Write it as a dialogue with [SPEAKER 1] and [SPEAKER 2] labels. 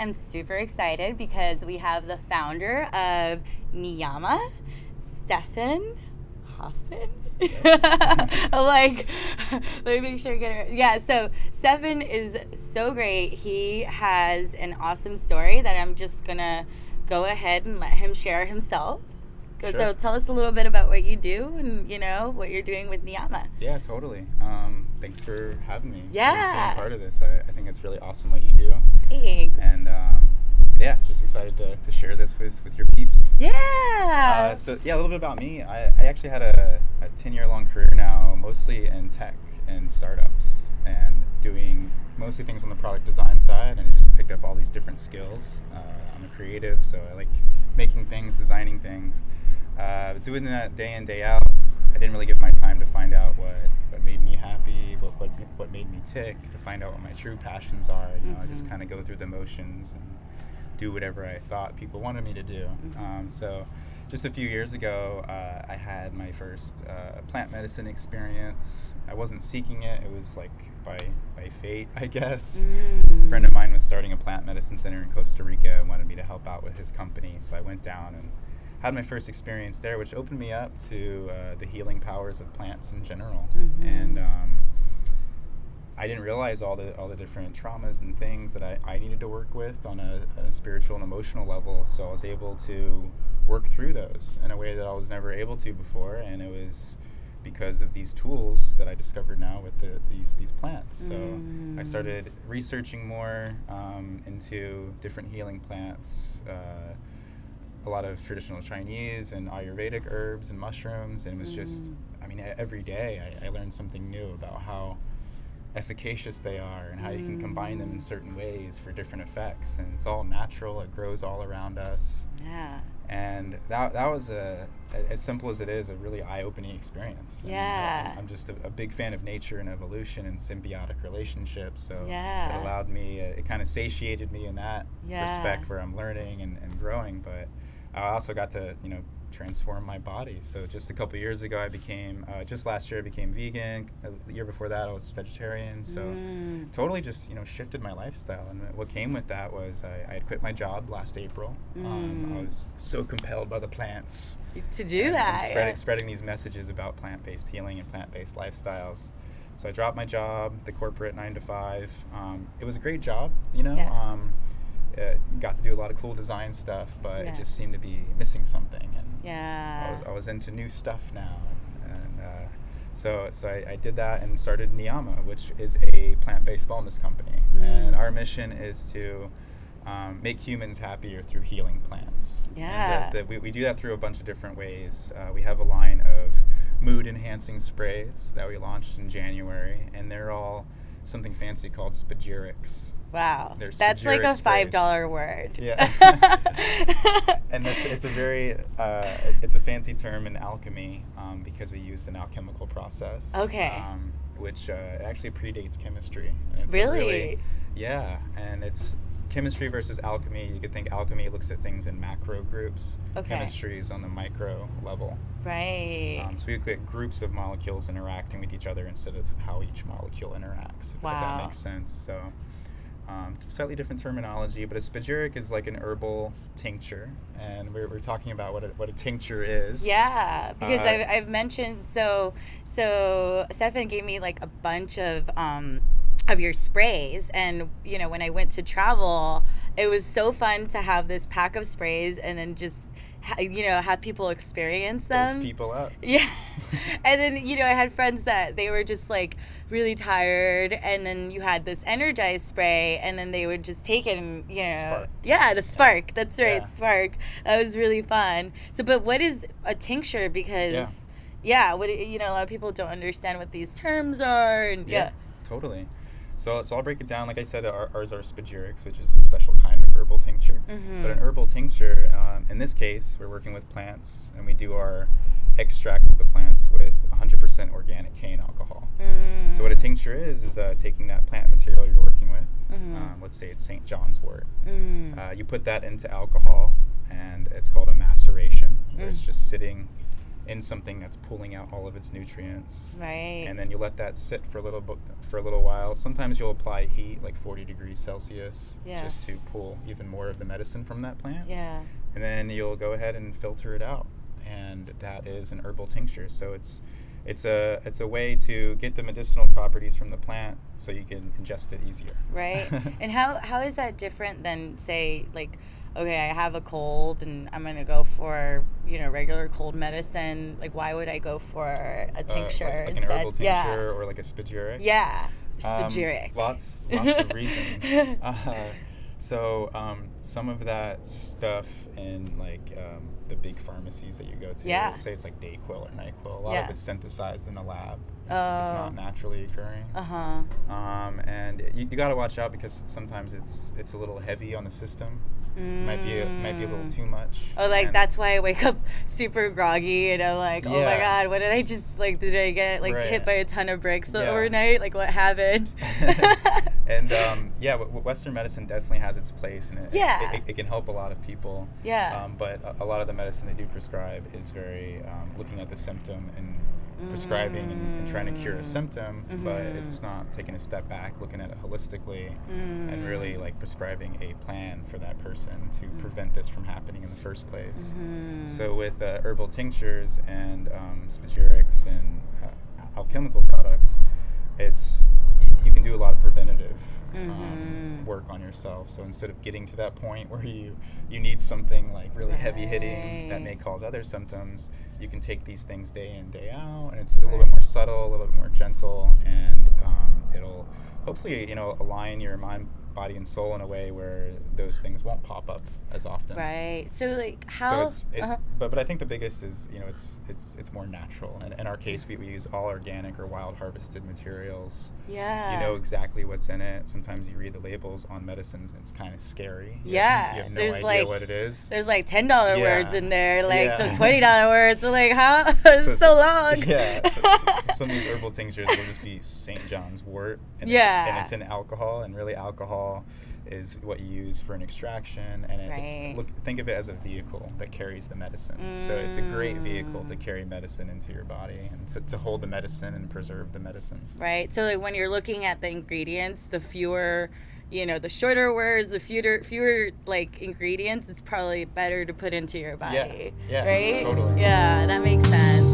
[SPEAKER 1] am super excited because we have the founder of Niyama, Steffen Hoffman. Like, let me make sure I get it. Yeah, so Steffen is so great. He has an awesome story that I'm just going to go ahead and let him share himself.
[SPEAKER 2] Sure.
[SPEAKER 1] So tell us a little bit about what you do and, you know, what you're doing with Niyama.
[SPEAKER 2] Yeah, totally. Thanks for having me.
[SPEAKER 1] Yeah.
[SPEAKER 2] Being part of this. I think it's really awesome what you do.
[SPEAKER 1] Thanks.
[SPEAKER 2] And yeah, just excited to share this with your peeps.
[SPEAKER 1] Yeah.
[SPEAKER 2] So yeah, a little bit about me. I actually had a 10-year-long career now, mostly in tech and startups, and doing mostly things on the product design side, and I just picked up all these different skills. I'm a creative, so I like making things, designing things. Doing that day in, day out, I didn't really give my time to find out what made me happy, what made me tick, to find out what my true passions are. You know, I just kind of go through the motions and do whatever I thought people wanted me to do. So just a few years ago, I had my first plant medicine experience. I wasn't seeking it. It was like by fate, I guess. A friend of mine was starting a plant medicine center in Costa Rica and wanted me to help out with his company. So I went down and had my first experience there, which opened me up to the healing powers of plants in general. And I didn't realize all the different traumas and things that I needed to work with on a spiritual and emotional level. So I was able to work through those in a way that I was never able to before, and it was because of these tools that I discovered now with these plants. So I started researching more into different healing plants, a lot of traditional Chinese and Ayurvedic herbs and mushrooms, and it was just, I mean, every day I learned something new about how efficacious they are and how you can combine them in certain ways for different effects, and it's all natural. It grows all around us.
[SPEAKER 1] Yeah.
[SPEAKER 2] And that was as simple as it is, a really eye-opening experience.
[SPEAKER 1] Yeah.
[SPEAKER 2] And I'm just a big fan of nature and evolution and symbiotic relationships. So
[SPEAKER 1] Yeah.
[SPEAKER 2] it allowed me, it kind of satiated me in that
[SPEAKER 1] Yeah.
[SPEAKER 2] respect, where I'm learning and growing. But I also got to, transform my body. So just a couple years ago, I became, just last year I became vegan. The year before that, I was vegetarian. So totally just, shifted my lifestyle. And what came with that was I had quit my job last April. I was so compelled by the plants.
[SPEAKER 1] To do that.
[SPEAKER 2] And spreading these messages about plant-based healing and plant-based lifestyles. So I dropped my job, the corporate 9 to 5. It was a great job,
[SPEAKER 1] Yeah.
[SPEAKER 2] Got to do a lot of cool design stuff, but
[SPEAKER 1] Yeah.
[SPEAKER 2] it just seemed to be missing something. And
[SPEAKER 1] Yeah.
[SPEAKER 2] I was into new stuff now, and so I did that and started Niyama, which is a plant-based wellness company. And our mission is to make humans happier through healing plants.
[SPEAKER 1] Yeah.
[SPEAKER 2] And we do that through a bunch of different ways. We have a line of mood-enhancing sprays that we launched in January, and they're all something fancy called spagyrics.
[SPEAKER 1] Wow.
[SPEAKER 2] They're
[SPEAKER 1] That's like a
[SPEAKER 2] spagyric
[SPEAKER 1] $5 word.
[SPEAKER 2] Yeah. And it's a fancy term in alchemy, because we use an alchemical process.
[SPEAKER 1] Okay.
[SPEAKER 2] Which actually predates chemistry. And it's
[SPEAKER 1] Really?
[SPEAKER 2] Yeah, and it's chemistry versus alchemy. You could think alchemy looks at things in macro groups.
[SPEAKER 1] Okay.
[SPEAKER 2] Chemistry is on the micro level.
[SPEAKER 1] Right.
[SPEAKER 2] So we look at groups of molecules interacting with each other instead of how each molecule interacts, if that makes sense. So slightly different terminology, but a spagyric is like an herbal tincture, and we're talking about what a tincture is.
[SPEAKER 1] Yeah, because I've mentioned, so Steffen gave me like a bunch of your sprays, and when I went to travel, it was so fun to have this pack of sprays and then just have people experience them.
[SPEAKER 2] Those people up.
[SPEAKER 1] Yeah. And then, I had friends that they were just like really tired, and then you had this energized spray, and then they would just take it and,
[SPEAKER 2] Spark.
[SPEAKER 1] Yeah, the spark. That's right.
[SPEAKER 2] Yeah.
[SPEAKER 1] Spark. That was really fun. So, but what is a tincture? Because, a lot of people don't understand what these terms are. And
[SPEAKER 2] Totally. So I'll break it down. Like I said, ours are spagyrics, which is a special kind of herbal tincture. But an herbal tincture, in this case, we're working with plants, and we do our extracts of the plants with 100% organic cane alcohol. So what a tincture is taking that plant material you're working with, let's say it's St. John's wort. You put that into alcohol, and it's called a maceration, where it's just sitting in something that's pulling out all of its nutrients.
[SPEAKER 1] Right.
[SPEAKER 2] And then you let that sit for a little while. Sometimes you'll apply heat, like 40 degrees Celsius, just to pull even more of the medicine from that plant.
[SPEAKER 1] Yeah.
[SPEAKER 2] And then you'll go ahead and filter it out, and that is an herbal tincture. So it's a way to get the medicinal properties from the plant so you can ingest it easier.
[SPEAKER 1] Right. And how is that different than, say, like, okay, I have a cold and I'm going to go for, regular cold medicine. Like, why would I go for a tincture
[SPEAKER 2] like
[SPEAKER 1] instead?
[SPEAKER 2] an herbal tincture or like a spagyric?
[SPEAKER 1] Yeah, spagyric.
[SPEAKER 2] Lots of reasons. So some of that stuff in like the big pharmacies that you go to, say it's like Dayquil or NyQuil, a lot of it's synthesized in a lab. It's not naturally occurring. And you got to watch out because sometimes it's a little heavy on the system. Might be a little too much.
[SPEAKER 1] Oh, like that's why I wake up super groggy and I'm like, oh my God, what did I just did I get hit by a ton of bricks overnight? Like what happened?
[SPEAKER 2] And Western medicine definitely has its place, and it can help a lot of people. But a lot of the medicine they do prescribe is very looking at the symptom and prescribing and trying to cure a symptom, but it's not taking a step back, looking at it holistically, and really like prescribing a plan for that person to prevent this from happening in the first place. So with herbal tinctures and spagyrics and alchemical products, you can do a lot of preventative work on yourself. So instead of getting to that point where you need something like really heavy hitting that may cause other symptoms, you can take these things day in, day out, and it's a little bit more subtle, a little bit more gentle, and it'll hopefully align your mind, body, and soul in a way where those things won't pop up as often.
[SPEAKER 1] Right. So like how?
[SPEAKER 2] So but I think the biggest is it's more natural. And in our case, we use all organic or wild harvested materials.
[SPEAKER 1] Yeah.
[SPEAKER 2] You know exactly what's in it. Sometimes you read the labels on medicines and it's kind of scary. You have no idea what it is.
[SPEAKER 1] There's like $10 words in there, some $20 words. So like how? It's so long.
[SPEAKER 2] Yeah. So some of these herbal tinctures will just be St. John's wort. And it's in alcohol, and really alcohol is what you use for an extraction, and think of it as a vehicle that carries the medicine. So it's a great vehicle to carry medicine into your body and to hold the medicine and preserve the medicine.
[SPEAKER 1] Right. So like when you're looking at the ingredients, the fewer, the shorter words, the fewer like ingredients, it's probably better to put into your body.
[SPEAKER 2] Yeah.
[SPEAKER 1] Right?
[SPEAKER 2] Totally.
[SPEAKER 1] Yeah, that makes sense.